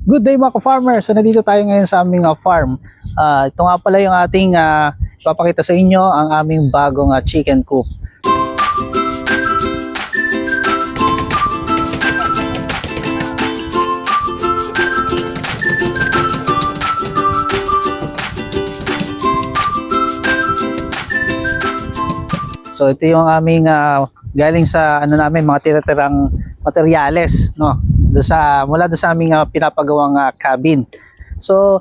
Good day mga ka-farmer. So nandito tayo ngayon sa aming farm. Ito nga pala yung ating ipapakita sa inyo, ang aming bagong chicken coop. So ito yung aming galing sa namin, mga tira-tirang materyales, no? Mula doon sa aming pinapagawang cabin. So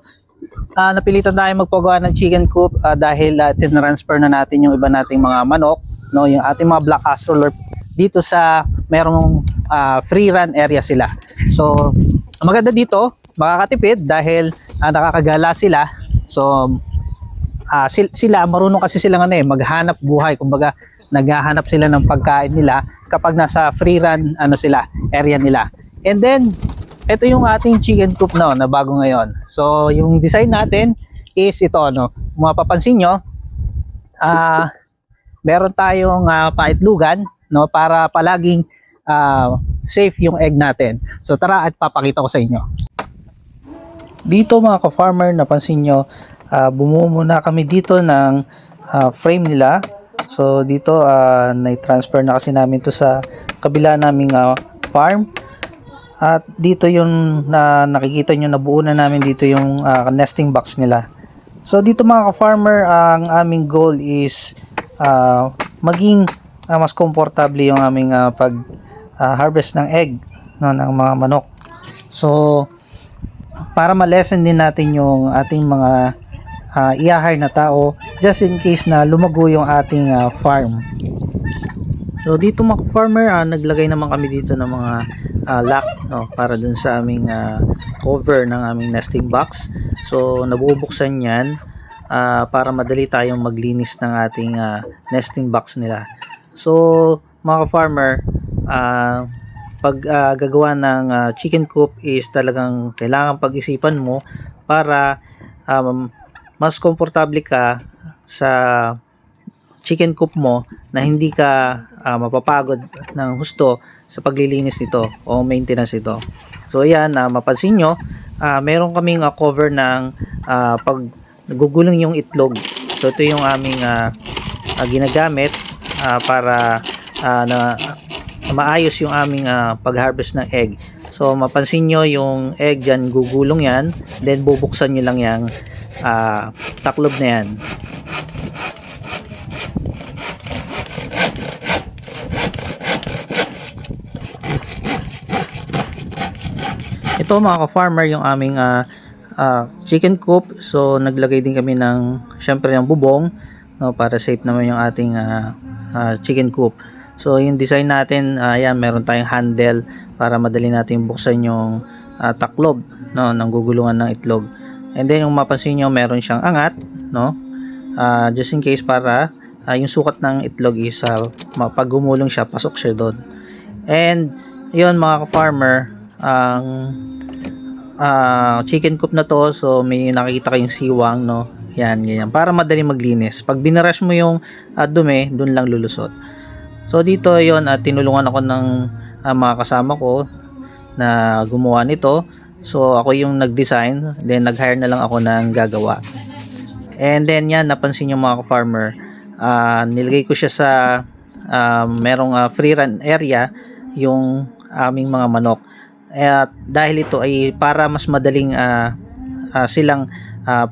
napilitan tayo magpagawa ng chicken coop dahil tinransfer na natin yung iba nating mga manok, no, yung ating mga black Australorp dito sa merong free run area sila. So maganda dito, makakatipid dahil nakakagala sila. So sila marunong kasi sila maghanap buhay, kumbaga naghahanap sila ng pagkain nila kapag nasa free run sila area nila. And then ito yung ating chicken coop na bago ngayon. So yung design natin is ito, no, mapapansin nyo, meron tayong paitlugan, no, para palaging safe yung egg natin. So tara at papakita ko sa inyo. Dito mga ka-farmer, napansin nyo, bumuo muna kami dito ng frame nila. So dito na-transfer na kasi namin to sa kabila naming farm. At dito yung nakikita nyo, nabuo na namin dito yung nesting box nila. So dito mga ka-farmer, ang aming goal is maging mas komportable yung aming pag harvest ng egg, no, ng mga manok. So para ma-lessen din natin yung ating mga i-hire na tao just in case na lumago yung ating farm. So dito mga farmer, naglagay naman kami dito ng mga lock, no, para dun sa aming cover ng aming nesting box. So nabubuksan yan para madali tayong maglinis ng ating nesting box nila. So mga farmer, pag gagawa ng chicken coop is talagang kailangan pag-isipan mo para mas komportable ka sa chicken coop mo, na hindi ka mapapagod ng husto sa paglilinis nito o maintenance ito. So ayan, mapansin nyo, meron kaming cover ng pag nagugulong yung itlog. So ito yung aming ginagamit para na maayos yung aming pag-harvest ng egg. So mapansin nyo yung egg dyan, gugulong yan, then bubuksan nyo lang yung taklob na yan. Ito mga ka-farmer yung aming chicken coop. So naglagay din kami ng syempre ng bubong, no, para safe naman yung ating chicken coop. So yung design natin, ayan, meron tayong handle para madali natin buksan yung taklob, no, ng gugulungan ng itlog. And then yung mapansin nyo, meron siyang angat, no, just in case para yung sukat ng itlog is pag gumulong siya, pasok siya doon. And yun mga ka-farmer, ang chicken coop na to, so may nakikita kayong siwang, no, yan, ganyan, para madali maglinis. Pag binarush mo yung dumi, dun lang lulusot. So dito yon, tinulungan ako ng mga kasama ko na gumawa nito. So ako yung nag-design, then nag-hire na lang ako ng gagawa. And then yan, napansin nyo mga ka-farmer, nilagay ko siya sa merong free run area yung aming mga manok. At dahil ito ay para mas madaling silang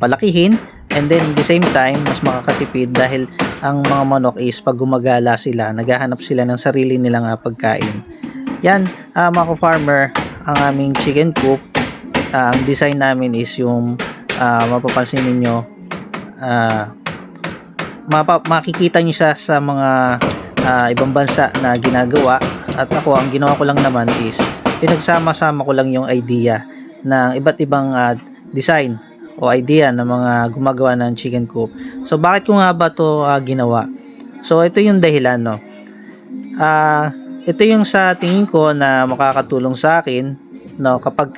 palakihin, and then at the same time mas makakatipid dahil ang mga manok is pag gumagala sila, naghahanap sila ng sarili nilang pagkain. Yan mga ka-farmer, ang aming chicken coop. Ang design namin is yung mapapansin ninyo, makikita nyo siya sa mga ibang bansa na ginagawa. At ako, ang ginawa ko lang naman is pinagsama-sama ko lang yung idea ng iba't ibang design o idea ng mga gumagawa ng chicken coop. So bakit ko nga ba to ginawa? So ito yung dahilan, no. Ito yung sa tingin ko na makakatulong sa akin, no, kapag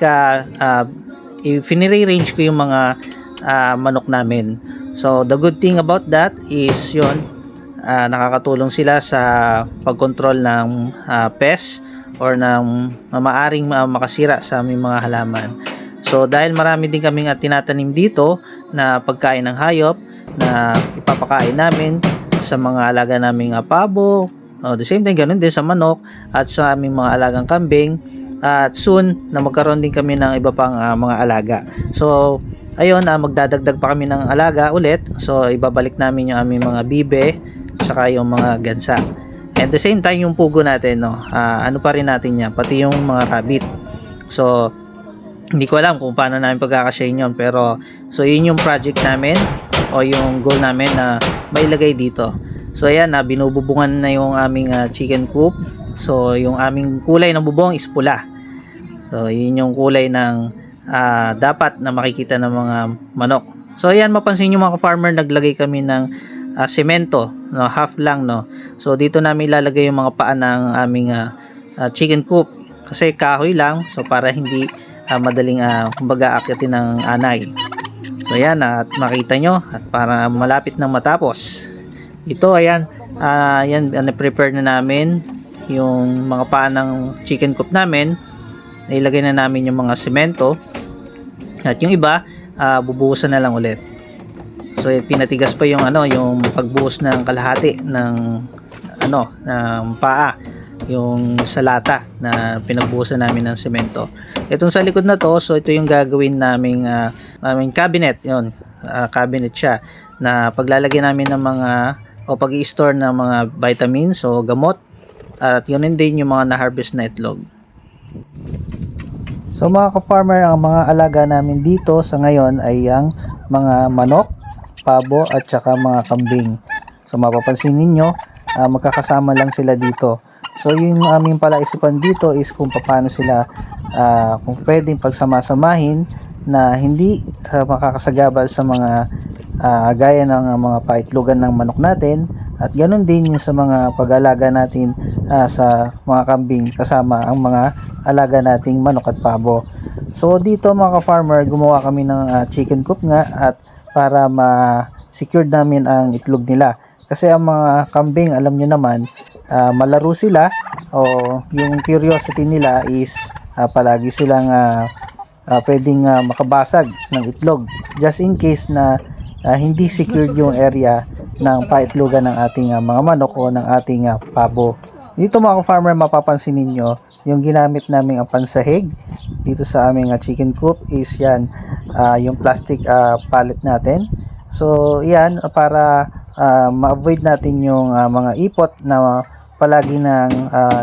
i-rearrange ko yung mga manok namin. So the good thing about that is yun, nakakatulong sila sa pagkontrol ng pest or ng maaring makasira sa aming mga halaman. So dahil marami din kaming tinatanim dito na pagkain ng hayop na ipapakain namin sa mga alaga naming pabo, the same time ganun din sa manok at sa aming mga alagang kambing, at soon na magkaroon din kami ng iba pang mga alaga. So ayun, magdadagdag pa kami ng alaga ulit. So ibabalik namin yung aming mga bibe saka yung mga gansa. At the same time yung pugo natin, no, ano pa rin natin yan, pati yung mga rabbit. So hindi ko alam kung paano namin pagkakasyahin yun, pero so yun yung project namin o yung goal namin na mailagay dito. So ayan, binububungan na yung aming chicken coop. So yung aming kulay ng bubong is pula. So yun yung kulay ng dapat na makikita ng mga manok. So ayan, mapansin nyo mga farmer, naglagay kami ng semento, no, half lang, no. So dito namin ilalagay yung mga paa ng aming chicken coop kasi kahoy lang, so para hindi madaling kumbaga akyatin ng anay. So ayan, at makita nyo, at para malapit na matapos ito, ayan, yan, prepare na namin yung mga paa ng chicken coop namin. Ilagay na namin yung mga semento at yung iba bubuhusan na lang ulit. So pinatigas pa yung yung pagbuhos ng kalahati ng ng paa, yung sa lata na pinagbuhusan namin ng semento. Itong sa likod na to, so ito yung gagawin naming cabinet, yun, cabinet siya na paglalagay namin ng mga o pag-i-store ng mga vitamins o gamot, at yun din yung mga na-harvest na itlog. So mga ka-farmer, ang mga alaga namin dito sa ngayon ay ang mga manok, pabo at saka mga kambing. So mapapansin ninyo, magkakasama lang sila dito. So yung aming palaisipan dito is kung paano sila kung pwedeng pagsama-samahin na hindi makakasagabal sa mga gaya ng mga paitlogan ng manok natin, at ganun din yung sa mga pag-alaga natin sa mga kambing kasama ang mga alaga nating manok at pabo. So dito mga ka-farmer, gumawa kami ng chicken coop nga, at para ma-secure namin ang itlog nila. Kasi ang mga kambing, alam nyo naman, malaro sila, o yung curiosity nila is palagi silang pwedeng makabasag ng itlog just in case na hindi secured yung area ng paitlogan ng ating mga manok o ng ating pabo. Dito mga farmer, mapapansin ninyo yung ginamit naming pansahig dito sa aming chicken coop is yan, yung plastic pallet natin. So yan, para ma-avoid natin yung mga ipot na palagi nang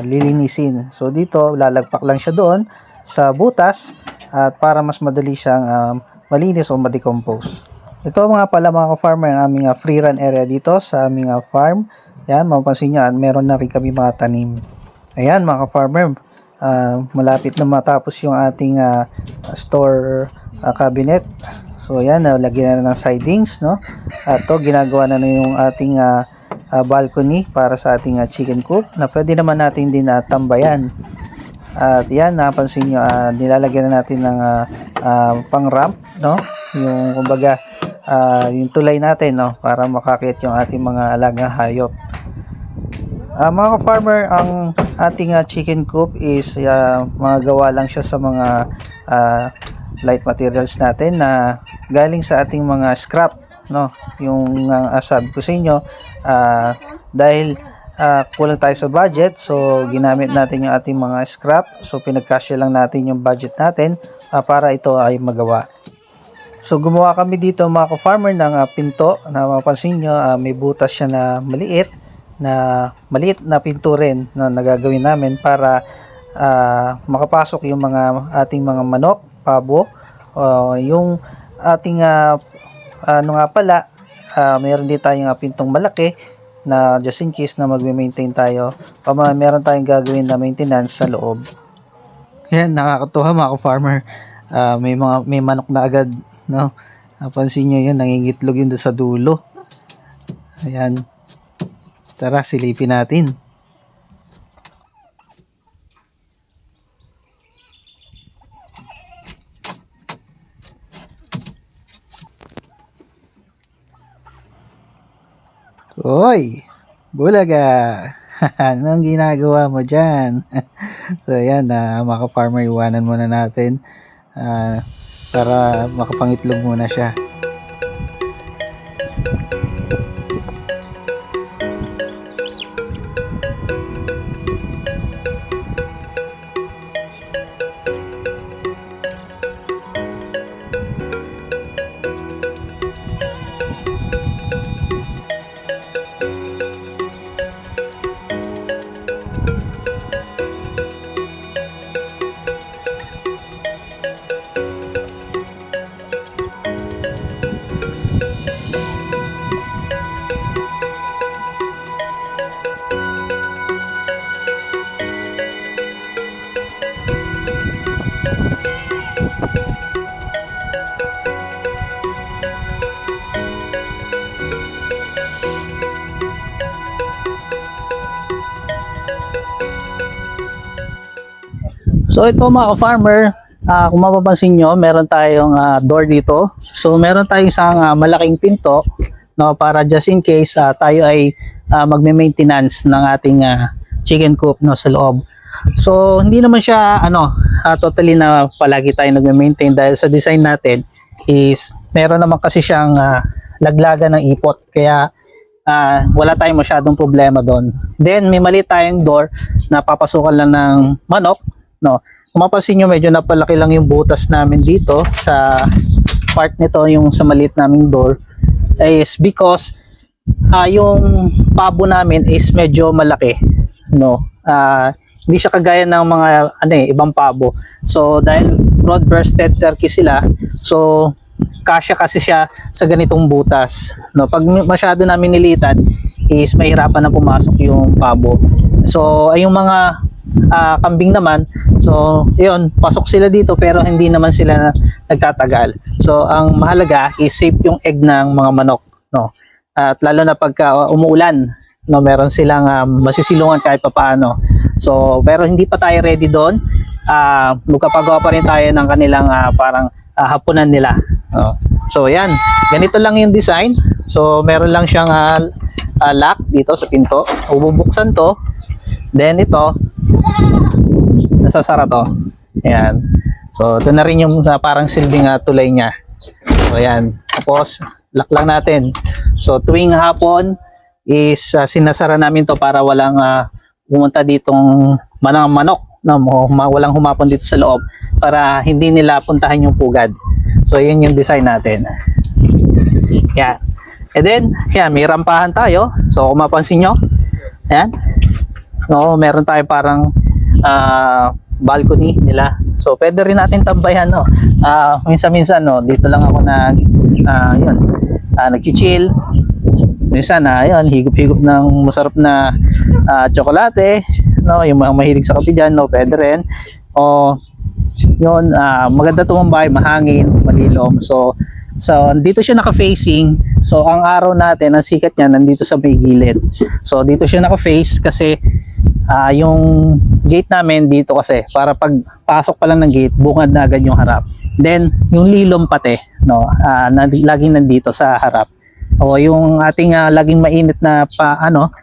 lilinisin. So dito lalagpak lang siya doon sa butas, at para mas madali siyang malinis o ma-decompose. Ito mga pala mga ka-farmer, ang aming free run area dito sa aming farm. Yan, mapapansin nyo, meron na rin kami mga tanim. Ayan mga ka-farmer, malapit na matapos yung ating store cabinet. So ayan, lagyan na ng sidings, no? At to, ginagawa na yung ating balcony para sa ating chicken coop na pwede naman natin din tambayan. At yan, napansin nyo, nilalagyan na natin ng pang ramp, no? Yung kumbaga yung tulay natin, no, para makakit yung ating mga alagang hayop. Mga ka-farmer, ang ating chicken coop is mga gawa lang siya sa mga light materials natin na galing sa ating mga scrap, no? Yung sabi ko sa inyo, dahil kulang tayo sa budget, so ginamit natin yung ating mga scrap. So pinagkasya lang natin yung budget natin para ito ay magawa. So gumawa kami dito mga ka-farmer ng pinto na mapansin nyo, may butas siya na maliit na pinto rin na nagagawin namin para makapasok yung mga ating mga manok, pabo, yung ating mayroon din tayong pintong malaki na just in case na magme-maintain tayo, meron tayong gagawin na maintenance sa loob. Yan, nakakatuwa mga ka-farmer, may manok na agad, no? Napansin nyo yun, nangingitlog yun doon sa dulo. Ayan, tara silipin natin. Hoy, bulaga! Anong ginagawa mo dyan? So ayan, mga ka-farmer, iwanan muna natin. para makapangitlog muna siya. So ito mga ka-farmer, kung mapapansin nyo, meron tayong door dito. So meron tayong isang malaking pinto, no, para just in case tayo ay magme-maintenance ng ating chicken coop, no, sa loob. So hindi naman siya totally na palagi tayo nagme-maintain dahil sa design natin is meron naman kasi siyang laglagan ng ipot, kaya wala tayong masyadong problema doon. Then may mali tayong door na papasukan lang ng manok, no. Kung mapansin nyo, medyo napalaki lang yung butas namin dito sa part nito, yung sa maliit naming door, is because yung pabo namin is medyo malaki, no. Hindi siya kagaya ng mga ibang pabo. So dahil broad breasted turkey sila, so kasya kasi siya sa ganitong butas, no. Pag masyado namin nilitan is mahirapan na pumasok yung pabo. So ay yung mga kambing naman, so yun, pasok sila dito pero hindi naman sila nagtatagal. So ang mahalaga is safe yung egg ng mga manok, no. At lalo na pagka umuulan, no, meron silang masisilungan kahit papaano. So pero hindi pa tayo ready doon. Magpapagawa pa rin tayo ng kanilang parang hapunan nila. So yan, ganito lang yung design. So meron lang siyang lock dito sa pinto. Bubuksan to. Then ito, nasasara to. Ayan. So ito na rin yung parang silbing tulay niya. So ayan. Tapos lock lang natin. So tuwing hapon is sinasara namin to para walang pumunta ditong manok, no, walang humapon dito sa loob para hindi nila puntahan yung pugad. So yun yung design natin. Yan. And then, yan, may rampahan tayo. So kung mapansin nyo, yan, no, meron tayo parang balcony nila. So pwede rin natin tambayan, no. Minsan-minsan, no, dito lang ako nag-chill. Minsan yun, higop-higop ng masarap na tsokolate, no, yung mga mahilig sa kape dyan, no, pwede rin. O yun, maganda tumambay, mahangin, malilom. So dito siya naka-facing. So ang araw natin, ang sikat niya nandito sa may gilid. So dito siya naka-face kasi yung gate namin dito kasi para pag pasok pa lang ng gate, bungad na agad yung harap. Then yung lilom pati, no, laging nandito sa harap. O yung ating laging mainit na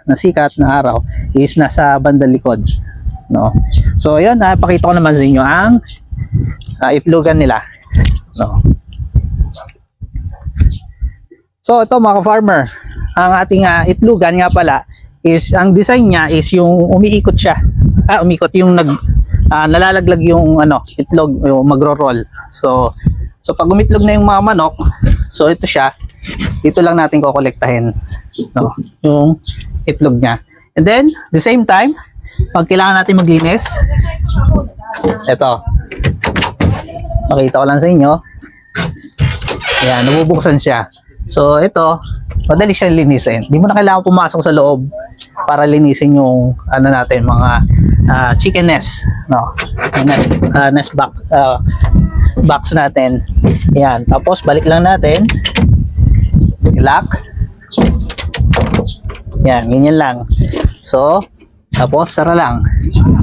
na sikat na araw is nasa bandang likod, no. So ayun, pakita ko naman sa inyo ang itlogan nila, no. So ito mga ka-farmer, ang ating itlogan nga pala is ang design niya is yung umiikot siya. Umikot yung nalalaglag yung itlog, yung magro-roll. So pag umitlog na yung mga manok, so ito siya, dito lang natin kokolektahin, no, yung itlog niya. And then the same time, pag kailangan natin maglinis, ito, pakita ko lang sa inyo. Ayan, nabubuksan siya. So ito, madali siyang linisin. Hindi mo na kailangan pumasok sa loob para linisin yung natin, mga chicken nest, no, nest box natin. Ayan, tapos balik lang natin, lock. Yan, ganyan lang. So tapos sara lang,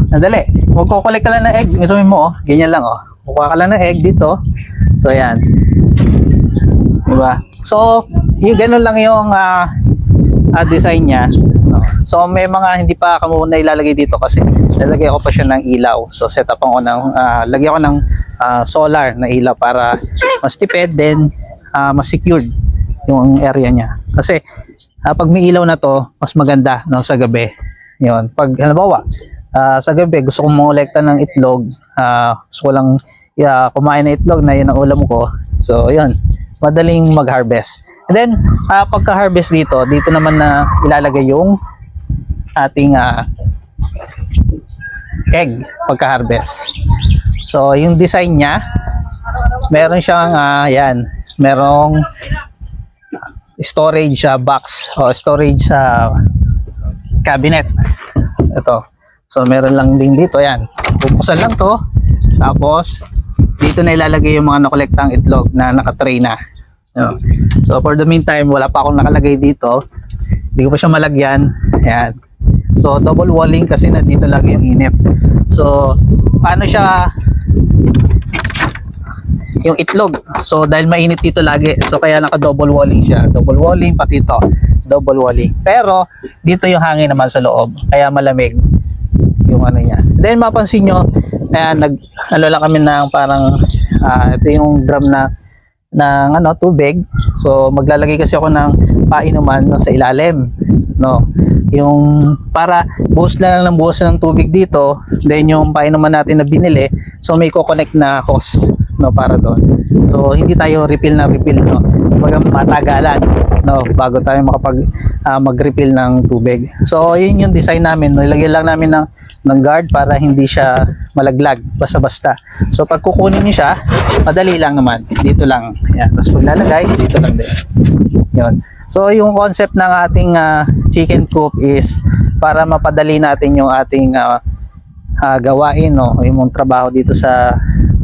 nadali. Magkukulik ka lang ng egg, isumin mo, ganyan lang, kukuha ka lang ng egg dito. So ayan, diba? So yung ganun lang yung design niya, no? So may mga hindi pa kamo na ilalagay dito kasi lalagay ko pa siya ng ilaw. So set up ko ng lagyan ko ng solar na ilaw para mas tipid, then mas secured yung area niya. Kasi pag may ilaw na to, mas maganda no, sa gabi. Yun. Pag halimbawa sa gabi gusto kong mongolekta ng itlog, gusto ko lang kumain ng itlog na yun ang ulam ko. So yun, madaling mag-harvest. And then pagka-harvest dito naman na ilalagay yung ating egg pagka-harvest. So yung design niya, meron siyang yan, merong storage box o storage cabinet. Ito. So meron lang din dito, yan. Bubuksan lang to. Tapos dito na ilalagay yung mga nakolektang itlog na nakatray na. So for the meantime, wala pa akong nakalagay dito. Hindi ko pa siya malagyan. Ayan. So double walling kasi nandito lagi yung init. So paano siya yung itlog? So dahil mainit dito lagi, so kaya naka double walling siya. Double walling pati ito, double walling. Pero dito yung hangin naman sa loob, kaya malamig yung ano niya. Then mapansin nyo, ano lang kami ng parang ito yung drum ng tubig. So maglalagay kasi ako ng painuman sa ilalim, no, yung para buhos lang ng buhos ng tubig dito. Then yung painuman natin na binili, so may ko-connect na hose, no, para doon. So hindi tayo refill na refill, no, kumbaga matagalan, no, bago tayo mag-refill ng tubig. So yun yung design namin, no? Ilagay lang namin ng guard para hindi siya malaglag basta-basta. So pag kukunin niyo siya, madali lang naman, dito lang. Yan. Tapos paglalagay, dito lang din. Yun. So yung concept ng ating chicken coop is para mapadali natin yung ating gawain, no, yung trabaho dito sa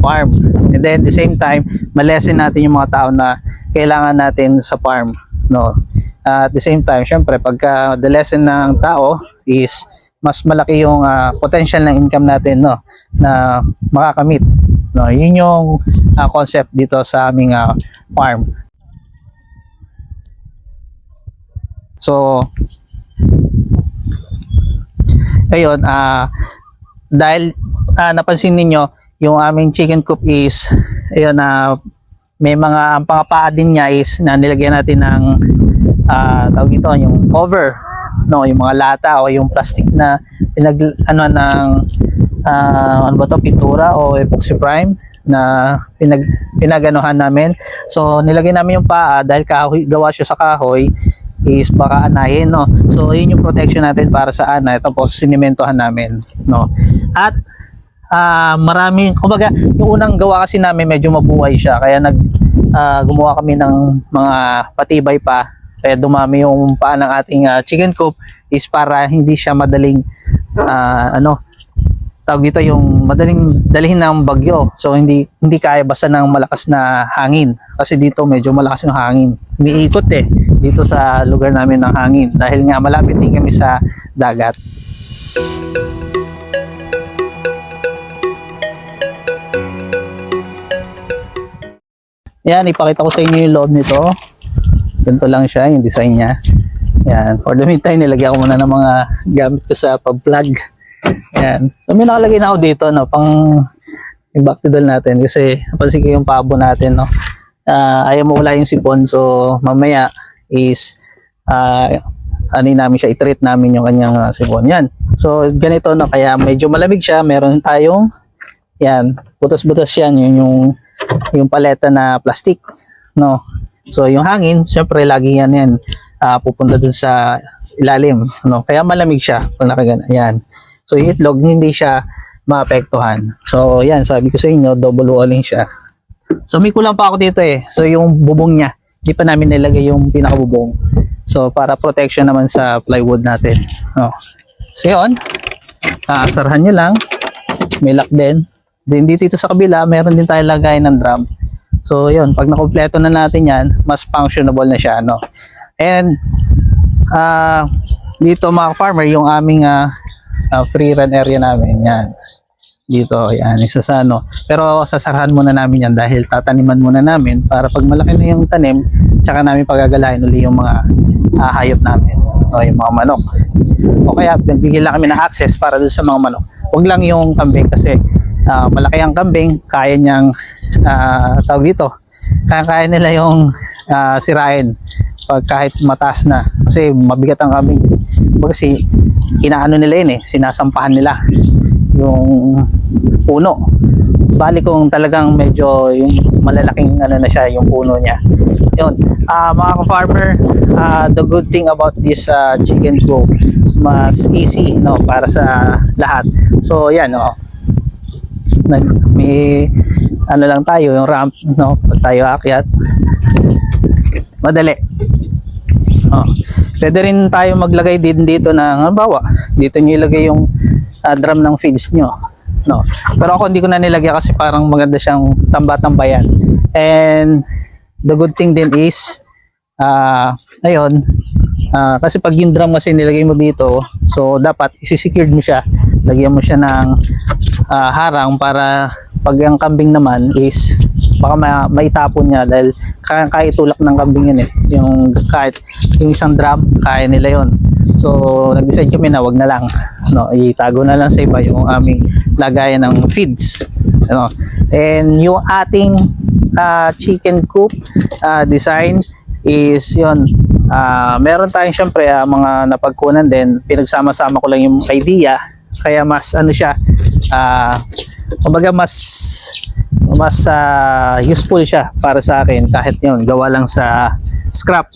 farm. And then at the same time, malesen natin yung mga tao na kailangan natin sa farm, no. At the same time, syempre pagka the lesson ng tao is mas malaki yung potential ng income natin, no, na makakamit, no. Yun yung concept dito sa aming farm. So ayun, dahil napansin niyo yung aming chicken coop is ayun, may mga ang pangapaa din niya is na nilagyan natin ng tawag ito, yung cover, no, yung mga lata o yung plastic na ano ba to, pintura o epoxy prime na pinaganuhan namin. So nilagay namin yung paa dahil kahoy, gawa siya sa kahoy, is baka anayin, no. So yun yung protection natin para sa anay, tapos sinimentohan namin, no. At marami, kumbaga yung unang gawa kasi namin medyo mabuhay siya, kaya gumawa kami ng mga patibay pa, kaya dumami yung paa ng ating chicken coop is para hindi siya madaling tawag dito, yung madaling dalhin ng bagyo. So hindi kaya basta ng malakas na hangin, kasi dito medyo malakas yung hangin, umiikot dito sa lugar namin ng hangin dahil nga malapit din kami sa dagat. Yan, ipakita ko sa inyo yung loob nito. Ganito lang siya, yung design niya. Yan, for the meantime nilagyan ko muna ng mga gamit ko sa pag-plug. Yan. So, may nakalagay na ako dito, no, pang backdoor natin kasi napansin ko yung pabo natin, no. Ayaw mo wala yung sipon, so mamaya is namin siya, i-treat namin yung kanyang sipon. Yan. So ganito, no, kaya medyo malamig siya. Meron tayong yan, butas-butas yan, yung paleta na plastic, no. So yung hangin, syempre lagi yan pupunta dun sa ilalim, no. Kaya malamig siya kung nakagana. Yan. So yung itlog hindi siya maapektuhan. So yan, sabi ko sa inyo, double walling siya. So may kulang pa ako dito So yung bubong niya, hindi pa namin nilagay yung pinakabubong. So para protection naman sa plywood natin. So yun, sarahan nyo lang. May lock din. Then dito sa kabila, meron din tayo lagay ng drum. So yun, pag nakompleto na natin yan, mas functionable na siya, no. And dito mga farmer, yung aming free run area namin, yan. Dito, yan, isa sa Pero sasarahan muna namin yan dahil tataniman muna namin para pag malaki na yung tanim, tsaka namin pagagalain uli yung mga hayop namin o yung mga manok. O kaya nagbigay lang kami ng access para dun sa mga manok. Huwag lang yung kambing kasi malaki ang kambing, kaya niyang tawag dito, kaya nila yung sirain pag kahit mataas na kasi mabigat ang kambing. Kasi inaano nila yun sinasampahan nila yung puno. Bali kung talagang medyo yung malalaking ano na siya yung puno niya. Yun, mga ka-farmer, the good thing about this chicken coop, mas easy para sa lahat. So yan may ano lang tayo, yung ramp pag tayo akyat madali. Pwede rin tayo maglagay din dito ng halimbawa, dito nyo ilagay yung drum ng feeds nyo. Pero ako hindi ko na nilagyan kasi parang maganda siyang tamba-tambayan. And the good thing din is ayun, kasi pag yung drum kasi nilagay mo dito, so dapat isi-secured mo siya, lagyan mo siya ng harang para pag ang kambing naman is baka maitapon niya dahil kaya itulak ng kambing yun yung kahit yung isang drum kaya nila yon. So nag-decide kami na wag na lang itago na lang sa iba yung aming lagayan ng feeds and yung ating chicken coop design is yon. Meron tayong syempre mga napagkunan din, pinagsama-sama ko lang yung idea kaya mas ano siya kumbaga mas useful siya para sa akin kahit yun gawa lang sa scrap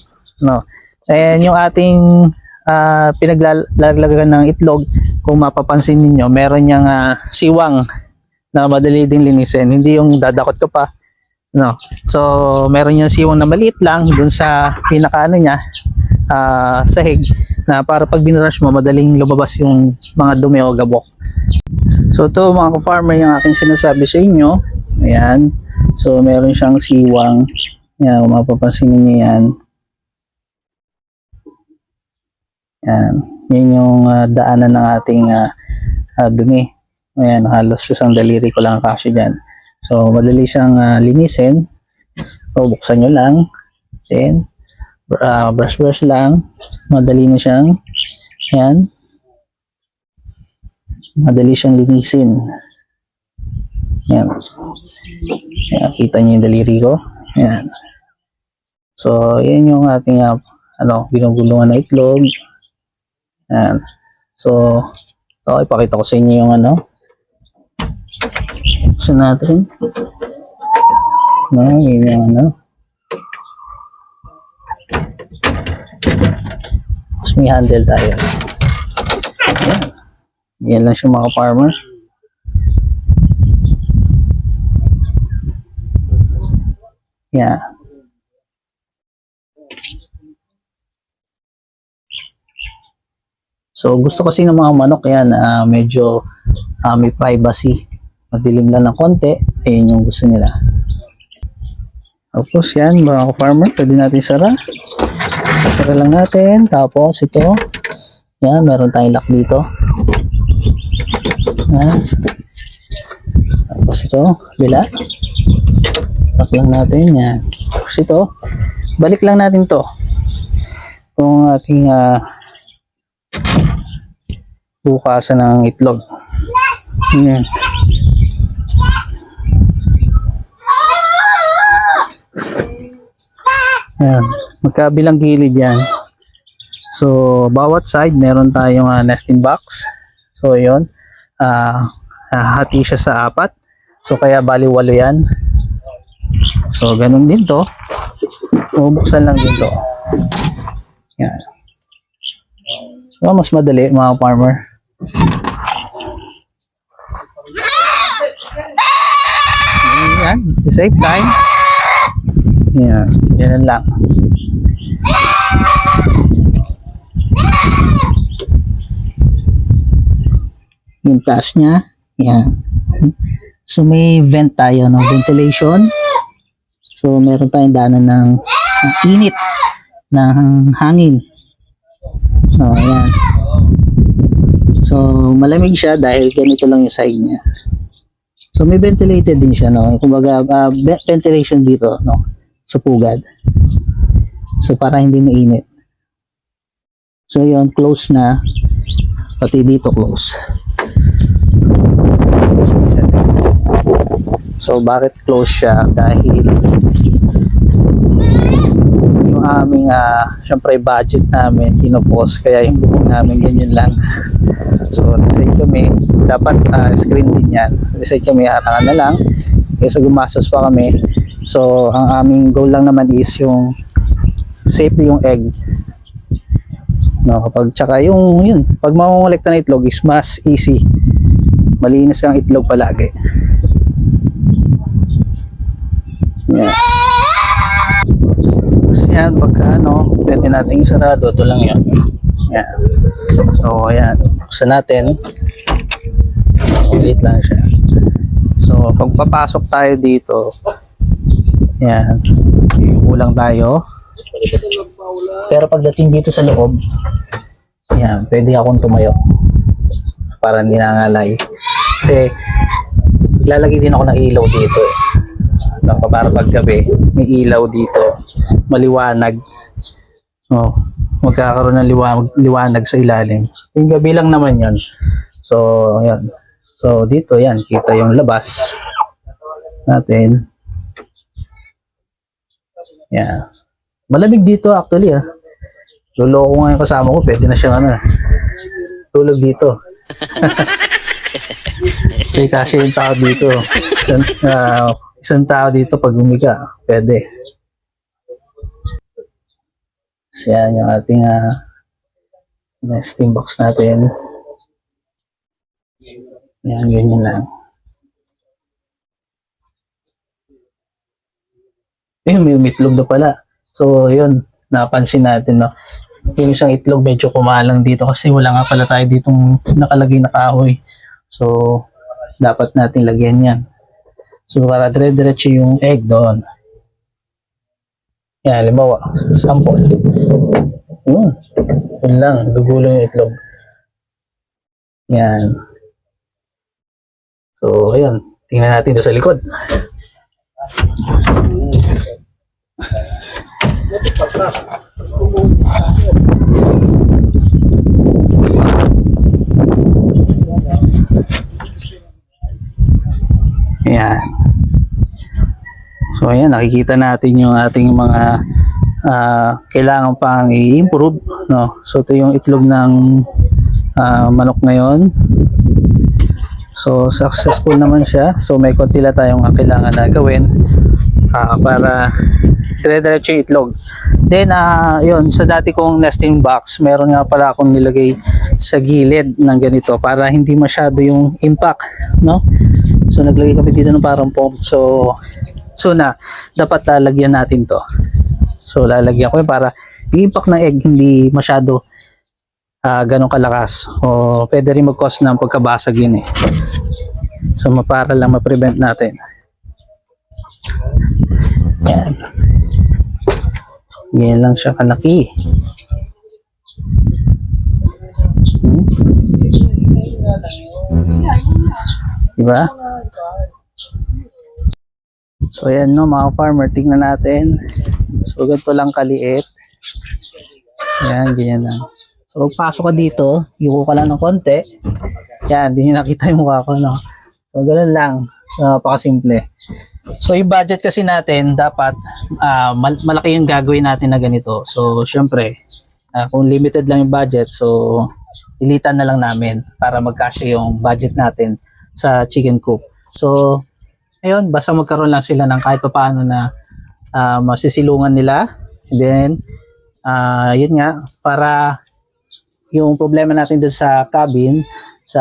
and yung ating pinaglalagyan ng itlog, kung mapapansin niyo meron niyang siwang na madali ding linisin, hindi yung dadakot ka pa so meron yung siwang na maliit lang dun sa pinakaano niya sahig na para pag binrush mo madaling lumabas yung mga dumi o gabok. So ito mga ka-farmer yung aking sinasabi sa inyo. Ayan. So meron siyang siwang. Yan, kung mapapansin niyo yan. Yan. Yan yung daanan ng ating dumi. Ayan, halos isang daliri ko lang kasi dyan. So madali siyang linisin. So buksan nyo lang. Then brush lang. Madali na siyang yan. Madali siyang linisin. Yan. Yan, kita niyo yung daliri ko. Yan. So, yan yung ating ginugulungan na itlog. Yan. So, ipakita ko sa inyo yung buksan natin. Yun yung mas may handle tayo. Yan. Yan lang siya mga farmer. Yeah. So gusto kasi ng mga manok yan medyo may privacy. Madilim lang ng konti. Ayun yung gusto nila. Tapos yan mga farmer, pwede natin sara. Sara lang natin. Tapos ito. Yan, meron tayong lock dito. Yan. Tapos ito, bila. Lock lang natin. Yan. Tapos ito, balik lang natin to. Kung ating bukasan ng itlog. Yan. Yan. Magkabilang gilid yan. So, bawat side meron tayong nesting box. So, yun. Hati siya sa 4. So, kaya bali 8 yan. So, ganun din to. Bubuksan lang din to. Yan. So, mas madali mga farmer. Yan. Save time. Yan. Yan lang. Yung taas niya. Yan. So may vent tayo, no? Ventilation. So meron tayong daanan ng init ng hangin. Oh, yan. So malamig siya dahil ganito lang yung side niya. So may ventilated din siya, no? Kumbaga ventilation dito, no? Sa pugad. So para hindi mainit. So yun, close na. Pati dito close. So bakit close siya? Dahil yung aming syempre budget namin kinopos, kaya yung booking namin ganyan lang. So decide kami dapat screen din yan. So decide kami harangan na lang kaysa gumastos pa kami. So ang aming goal lang naman is yung safe yung egg, no, kapag tsaka yung yun, pag mamumulekta ng itlog is mas easy, malinis ang itlog palagi. Yan. So yan, pagka pwede nating sarado, ito lang yun. Yan. So ayan, buksan natin. Ulit lang siya. So pagpapasok tayo dito, yan, iupo lang tayo. Pero pagdating dito sa loob, yan, pwede akong tumayo para hindi nangalay. Kasi lalagay din ako ng ilaw dito eh. Para paggabi, may ilaw dito, maliwanag. Oh, magkakaroon ng liwanag sa ilalim. Yung gabi lang naman yun. So, ayan. So, dito, yan, kita yung labas natin. Yan. Malamig dito actually Lolo ko nga yung kasama ko, pwede na siyang tulog dito. Kasi kasi yung tao dito. Isang tao dito pag umiga, pwede. So yan yung ating nesting box natin. Yan, ganyan lang. May umitlog na pala. So yun, napansin natin yung isang itlog medyo kumalang dito kasi wala nga pala tayo ditong nakalagay na kahoy. So dapat natin lagyan yan. So para dire-diretso yung egg doon. Yan, halimbawa, sample. Yun lang, dugulo yung itlog. Yan. So ayun, tingnan natin doon sa likod. Ayan. So ayan, nakikita natin yung ating mga kailangan pang i-improve, no? So ito yung itlog ng manok ngayon. So successful naman siya. So may konti lang tayong kailangan na gawin para dire-diretso yung itlog. Then yun, sa dati kong nesting box, meron nga pala akong nilagay sa gilid ng ganito para hindi masyado yung impact, no? So naglagay kami dito ng parang foam. So dapat lalagyan natin to. So lalagyan ko para yung impact ng egg hindi masyado ganun kalakas. O pwede rin mag-cause ng pagkabasag yun eh. So para lang ma-prevent natin. Yan. Ganyan lang siya kalaki. Diba? So ayan mga farmer, tingnan natin. So ganito lang kaliit. Yan, ganyan lang. So pagpasok ka dito, yuko ka lang ng konti. Yan, hindi nyo nakita yung mukha ko, no? So ganun lang. So napakasimple. So yung budget kasi natin, dapat malaki yung gagawin natin na ganito. So syempre, kung limited lang yung budget, so ilitan na lang namin para magkasya yung budget natin sa chicken coop. So ayun, basta magkaroon lang sila ng kahit paano na masisilungan nila. And then yun nga, para yung problema natin dun sa cabin, sa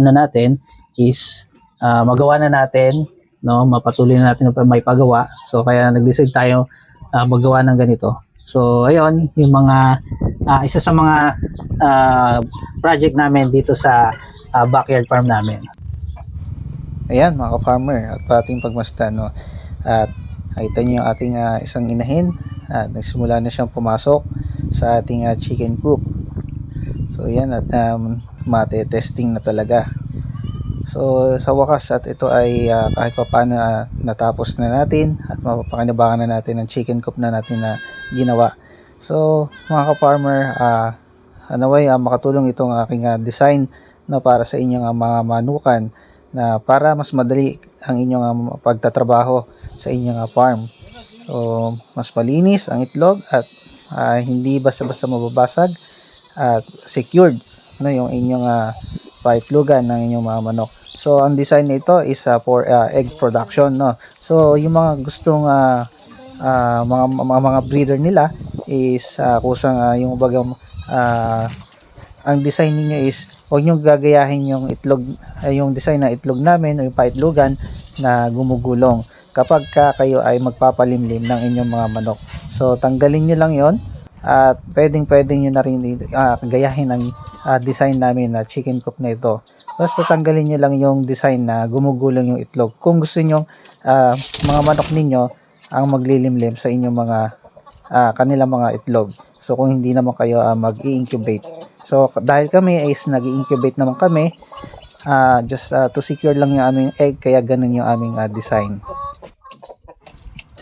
natin is magawa na natin, no, mapatuloy na natin may pagawa. So kaya nag-decide tayo magawa ng ganito. So ayun, yung mga isa sa mga project namin dito sa backyard farm namin. Ayan mga ka-farmer, at ating pagmasdan, no, at nakita niyo yung ating isang inahin at nagsimula na siyang pumasok sa ating chicken coop. So yan, at mate-testing na talaga. So sa wakas, at ito ay kahit pa paano natapos na natin at mapapakinabangan na natin ang chicken coop na natin na ginawa. So mga ka-farmer, naway makatulong itong aking design para sa inyong mga manukan na para mas madali ang inyong pagtatrabaho sa inyong farm. So mas malinis ang itlog at hindi basta-basta mababasag at secured yung inyong paitlogan ng inyong mga manok. So ang design nito is for egg production, no. So yung mga gustong mga breeder nila is kusang yung bagang ang design niyo is huwag niyo gagayahin yung itlog, yung design na itlog namin o yung paitlogan na gumugulong kapag kayo ay magpapalimlim ng inyong mga manok. So tanggalin niyo lang yon at pwedeng niyo na rin gayahin ang design namin na chicken coop na ito. Basta tanggalin niyo lang yung design na gumugulong yung itlog kung gusto niyo mga manok ninyo ang maglilimlim sa inyong mga kanilang mga itlog. So kung hindi naman kayo mag-i-incubate. So dahil kami is nag-i-incubate naman kami, just to secure lang yung aming egg, kaya ganun yung aming design.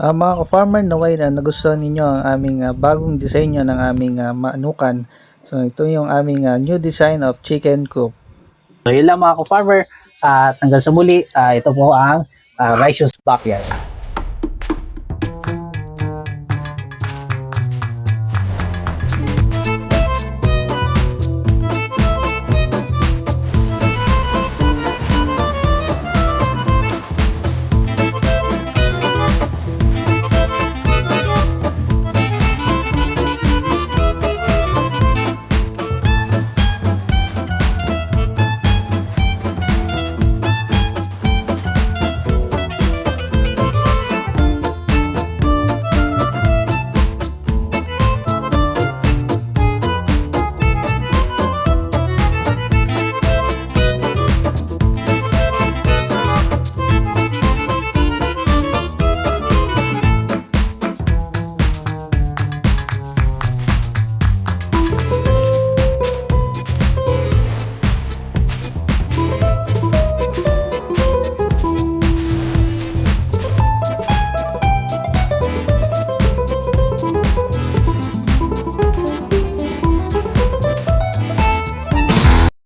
Mga ka-farmer, naway na nagustuhan ninyo ang aming bagong disenyo ng aming manukan. So ito yung aming new design of chicken coop. So yun lang mga ka-farmer, at hanggang sa muli, ito po ang Righteous Backyard.